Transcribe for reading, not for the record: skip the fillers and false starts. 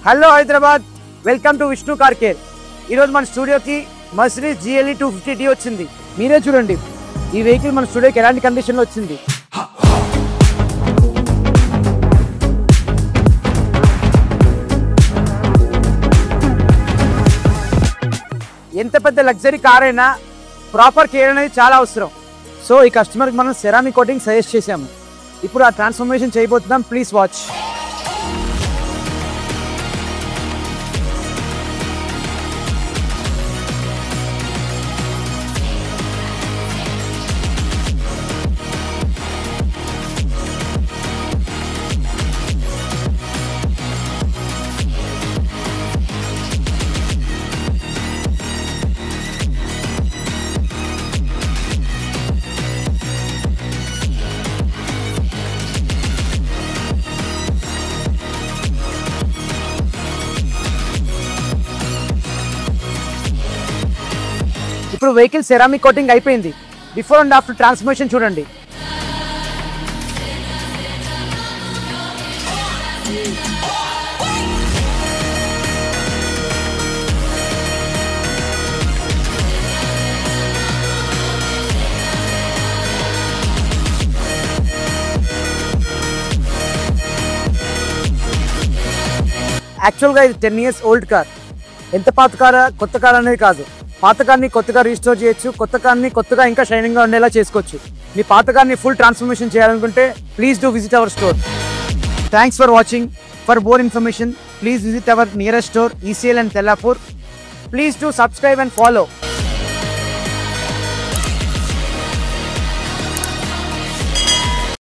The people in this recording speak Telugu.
Hello Hyderabad, welcome to Vishnu car care. ఈరోజు మన స్టూడియోకి మర్సిడీస్ GLE 250D వచ్చింది. మీరే చూడండి ఈ వెహికల్ మన స్టూడియోకి ఎలాంటి కండిషన్లో వచ్చింది. ఎంత పెద్ద లగ్జరీ కార్ అయినా ప్రాపర్ కేర్ అనేది చాలా అవసరం. సో ఈ కస్టమర్కి మనం సెరామిక్ కోటింగ్ సజెస్ట్ చేసాము. ఇప్పుడు ఆ ట్రాన్స్ఫర్మేషన్ చేయబోతున్నాం. Please watch. ఇప్పుడు వెహికల్ సెరామిక్ కోటింగ్ అయిపోయింది. బిఫోర్ అండ్ ఆఫ్టర్ ట్రాన్స్ఫర్మేషన్ చూడండి. యాక్చువల్గా ఇది 10 years ఓల్డ్ కార్. ఎంత పాత కారా కొత్త కార్ అనేది కాదు. పాత కార్ని కొత్తగా రీస్టోర్ చేయొచ్చు, కొత్త కార్ని కొత్తగా ఇంకా షైనింగ్గా ఉండేలా చేసుకోవచ్చు. మీ పాత కార్ని ఫుల్ ట్రాన్స్ఫర్మేషన్ చేయాలనుకుంటే please do visit our store. Thanks for watching. For more information please visit our nearest store ECL and Tellapur. Please do subscribe and follow.